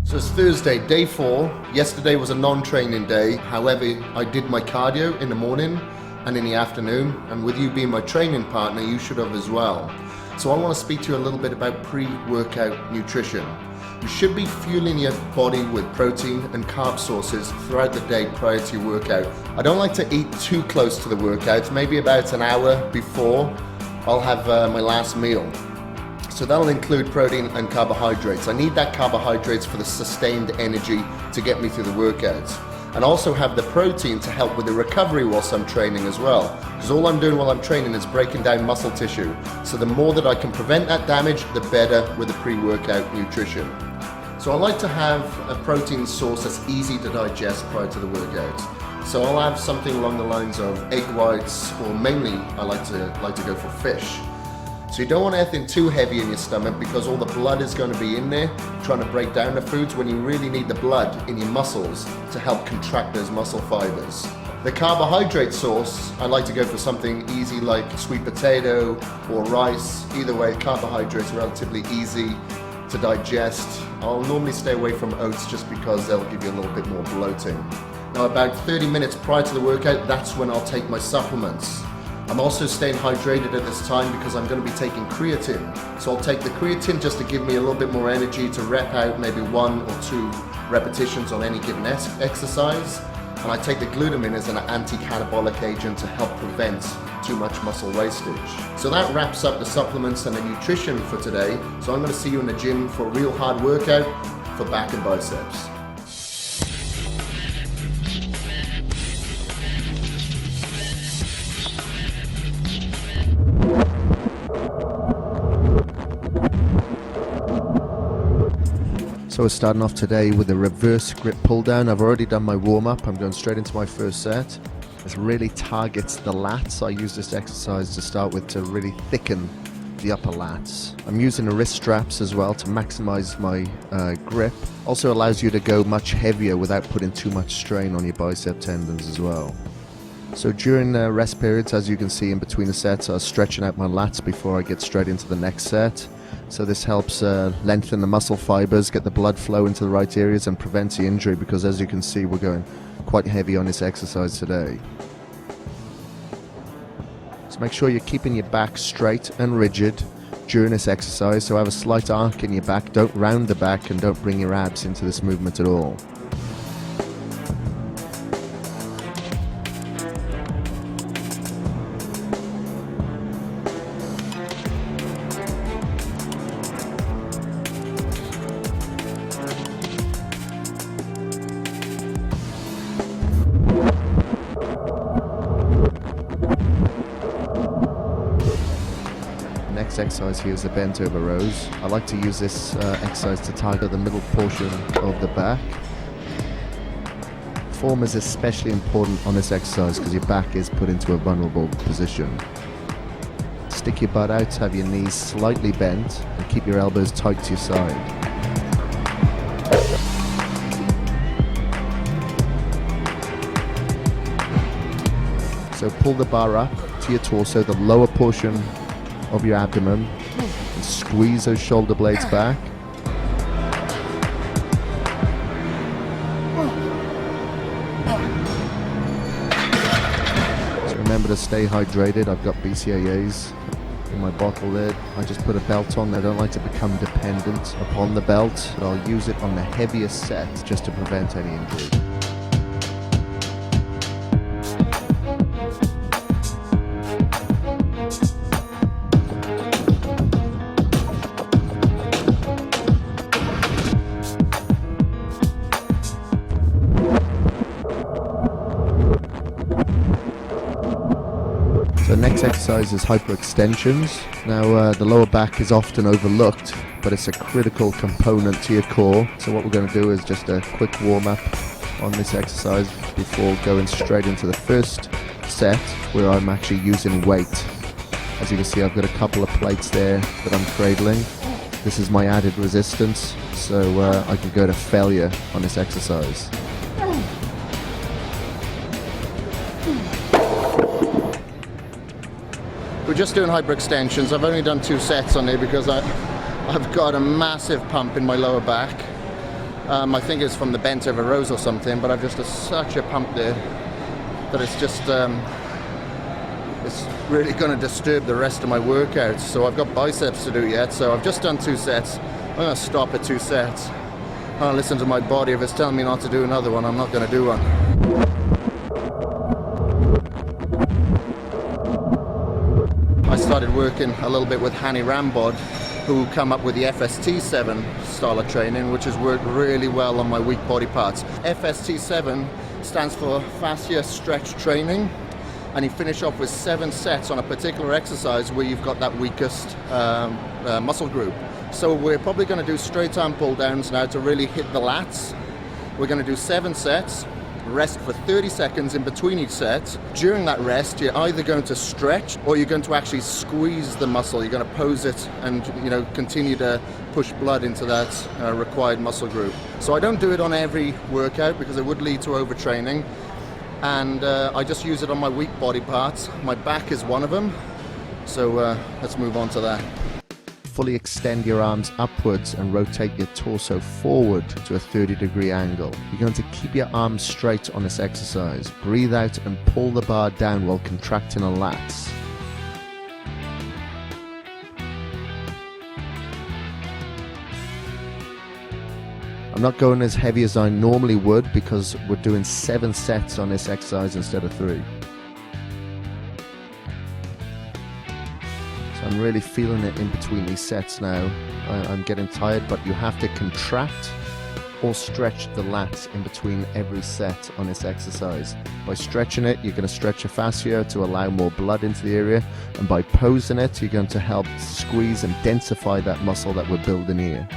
So it's Thursday, day 4. Yesterday was a non-training day. However, I did my cardio in the morning and in the afternoon. And with you being my training partner, you should have as well. So I want to speak to you a little bit about pre-workout nutrition. You should be fueling your body with protein and carb sources throughout the day prior to your workout. I don't like to eat too close to the workout. Maybe about an hour before I'll have my last meal. So that'll include protein and carbohydrates. I need that carbohydrates for the sustained energy to get me through the workouts. And also have the protein to help with the recovery whilst I'm training as well. Because all I'm doing while I'm training is breaking down muscle tissue. So the more that I can prevent that damage, the better with the pre-workout nutrition. So I like to have a protein source that's easy to digest prior to the workout. So I'll have something along the lines of egg whites, or mainly I like to go for fish. So you don't want anything too heavy in your stomach because all the blood is going to be in there trying to break down the foods when you really need the blood in your muscles to help contract those muscle fibers. The carbohydrate source, I like to go for something easy like sweet potato or rice. Either way, carbohydrates are relatively easy to digest. I'll normally stay away from oats just because they'll give you a little bit more bloating. Now about 30 minutes prior to the workout, that's when I'll take my supplements. I'm also staying hydrated at this time because I'm going to be taking creatine. So I'll take the creatine just to give me a little bit more energy to rep out maybe 1 or 2 repetitions on any given exercise. And I take the glutamine as an anti-catabolic agent to help prevent too much muscle wastage. So that wraps up the supplements and the nutrition for today. So I'm going to see you in the gym for a real hard workout for back and biceps. So we're starting off today with a reverse grip pull down. I've already done my warm up. I'm going straight into my first set. This really targets the lats. I use this exercise to start with to really thicken the upper lats. I'm using the wrist straps as well to maximize my grip. Also allows you to go much heavier without putting too much strain on your bicep tendons as well. So during rest periods, as you can see in between the sets, I was stretching out my lats before I get straight into the next set. So this helps lengthen the muscle fibers, get the blood flow into the right areas and prevents the injury because as you can see we're going quite heavy on this exercise today. So make sure you're keeping your back straight and rigid during this exercise. So have a slight arc in your back, don't round the back and don't bring your abs into this movement at all. Next exercise here is the bent over rows. I like to use this exercise to target the middle portion of the back. Form is especially important on this exercise because your back is put into a vulnerable position. Stick your butt out, have your knees slightly bent and keep your elbows tight to your side. So pull the bar up to your torso, the lower portion of your abdomen, and squeeze those shoulder blades back. So remember to stay hydrated. I've got BCAAs in my bottle lid. I just put a belt on. I don't like to become dependent upon the belt, but I'll use it on the heaviest set just to prevent any injury. The next exercise is hyperextensions. Now the lower back is often overlooked, but it's a critical component to your core. So what we're going to do is just a quick warm up on this exercise before going straight into the first set where I'm actually using weight. As you can see, I've got a couple of plates there that I'm cradling. This is my added resistance, so I can go to failure on this exercise. We're just doing hyperextensions. I've only done 2 sets on there because I've got a massive pump in my lower back. I think it's from the bent over rows or something, but I've just such a pump there that it's just it's really going to disturb the rest of my workouts. So I've got biceps to do yet, so I've just done 2 sets. I'm going to stop at 2 sets. I'll listen to my body. If it's telling me not to do another one, I'm not going to do one. I started working a little bit with Hani Rambod, who come up with the FST7 style of training, which has worked really well on my weak body parts. FST7 stands for fascia stretch training, and you finish off with 7 sets on a particular exercise where you've got that weakest muscle group. So we're probably going to do straight arm pull downs now to really hit the lats. We're going to do 7 sets, rest for 30 seconds in between each set. During that rest, you're either going to stretch or you're going to actually squeeze the muscle. You're going to pose it and, you know, continue to push blood into that required muscle group. So I don't do it on every workout because it would lead to overtraining, and I just use it on my weak body parts. My back is one of them, so let's move on to that. Fully extend your arms upwards and rotate your torso forward to a 30-degree angle. You're going to keep your arms straight on this exercise. Breathe out and pull the bar down while contracting the lats. I'm not going as heavy as I normally would because we're doing 7 sets on this exercise instead of 3. I'm really feeling it in between these sets now. I'm getting tired, but you have to contract or stretch the lats in between every set on this exercise. By stretching it, you're going to stretch your fascia to allow more blood into the area, and by posing it, you're going to help squeeze and densify that muscle that we're building here.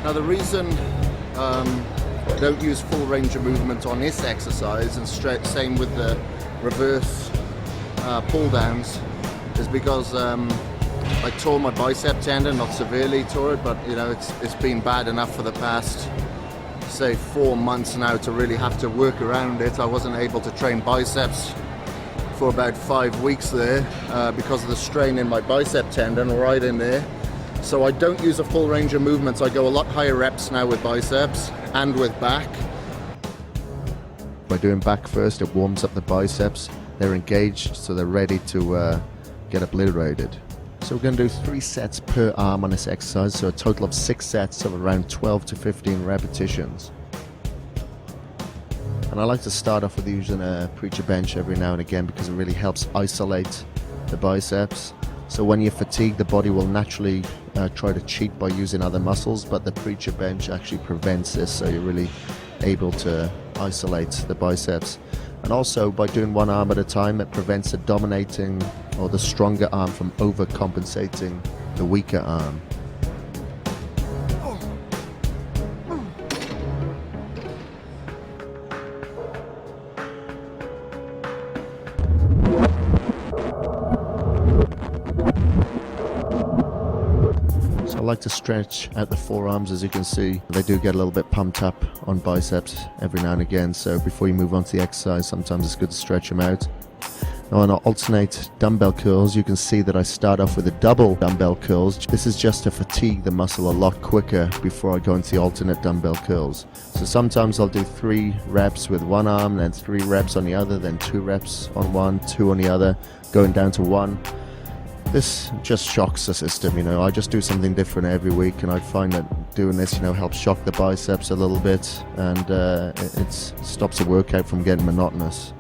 Now the reason I don't use full range of movement on this exercise, and same with the reverse pull downs, is because I tore my bicep tendon, not severely tore it, but you know it's been bad enough for the past, say, 4 months now to really have to work around it. I wasn't able to train biceps for about 5 weeks there because of the strain in my bicep tendon right in there. So I don't use a full range of movements. I go a lot higher reps now with biceps and with back. By doing back first, it warms up the biceps. They're engaged, so they're ready to get obliterated. So we're going to do 3 sets per arm on this exercise, so a total of 6 sets of around 12 to 15 repetitions. And I like to start off with using a preacher bench every now and again because it really helps isolate the biceps. So when you're fatigued, the body will naturally try to cheat by using other muscles, but the preacher bench actually prevents this, so you're really able to isolate the biceps. And also by doing one arm at a time, it prevents the dominating or the stronger arm from overcompensating the weaker arm. I like to stretch out the forearms. As you can see, they do get a little bit pumped up on biceps every now and again, so before you move on to the exercise, sometimes it's good to stretch them out. Now on our alternate dumbbell curls, you can see that I start off with the double dumbbell curls. This is just to fatigue the muscle a lot quicker before I go into the alternate dumbbell curls. So sometimes I'll do 3 reps with one arm, then 3 reps on the other, then 2 reps on one, 2 on the other, going down to 1. This just shocks the system, you know. I just do something different every week, and I find that doing this, you know, helps shock the biceps a little bit, and it stops the workout from getting monotonous.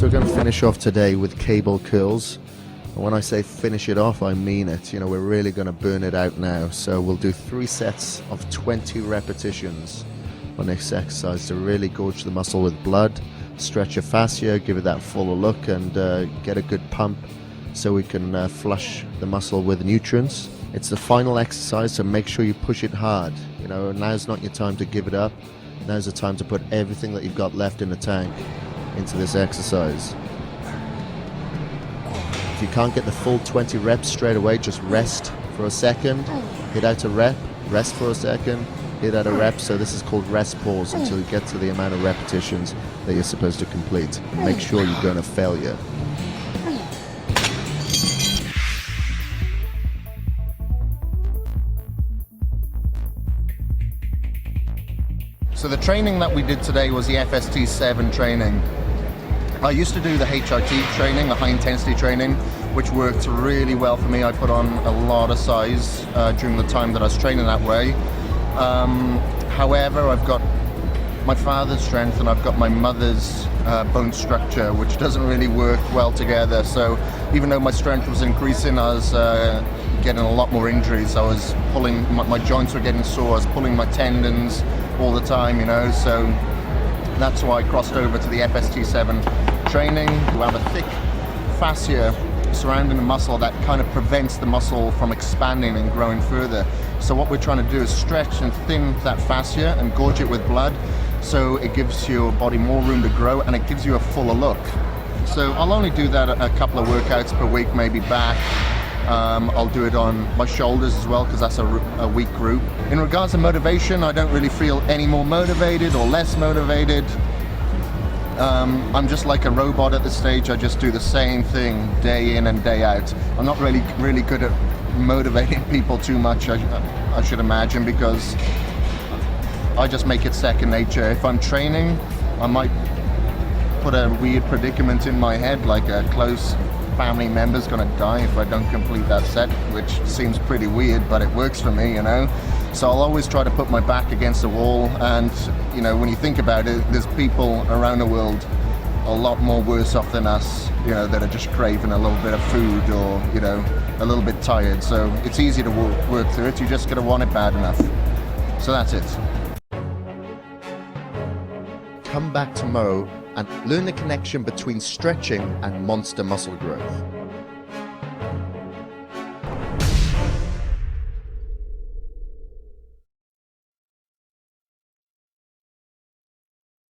So we're going to finish off today with cable curls. And when I say finish it off, I mean it. You know, we're really going to burn it out now. So we'll do 3 sets of 20 repetitions on this exercise to really gorge the muscle with blood, stretch your fascia, give it that fuller look, and get a good pump so we can flush the muscle with nutrients. It's the final exercise, so make sure you push it hard. You know, now's not your time to give it up. Now's the time to put everything that you've got left in the tank into this exercise. If you can't get the full 20 reps straight away, just rest for a second, hit out a rep, rest for a second, hit out a rep. So this is called rest pause until you get to the amount of repetitions that you're supposed to complete. And make sure you're going to failure. So the training that we did today was the FST7 training. I used to do the HIT training, the high intensity training, which worked really well for me. I put on a lot of size during the time that I was training that way. However, I've got my father's strength and I've got my mother's bone structure, which doesn't really work well together. So even though my strength was increasing, I was getting a lot more injuries. I was pulling, my joints were getting sore, I was pulling my tendons all the time, you know. So that's why I crossed over to the FST7 training. You have a thick fascia surrounding the muscle that kind of prevents the muscle from expanding and growing further. So what we're trying to do is stretch and thin that fascia and gorge it with blood, so it gives your body more room to grow and it gives you a fuller look. So I'll only do that a couple of workouts per week, maybe back. I'll do it on my shoulders as well, because that's a weak group. In regards to motivation, I don't really feel any more motivated or less motivated. I'm just like a robot at this stage. I just do the same thing day in and day out. I'm not really good at motivating people too much, I should imagine, because I just make it second nature. If I'm training, I might put a weird predicament in my head, like a close family member's gonna die if I don't complete that set, which seems pretty weird, but it works for me, you know. So I'll always try to put my back against the wall, and you know, when you think about it, there's people around the world a lot more worse off than us, you know, that are just craving a little bit of food, or you know, a little bit tired. So it's easy to work through it. You just gotta want it bad enough. So that's it. Come back tomorrow and learn the connection between stretching and monster muscle growth.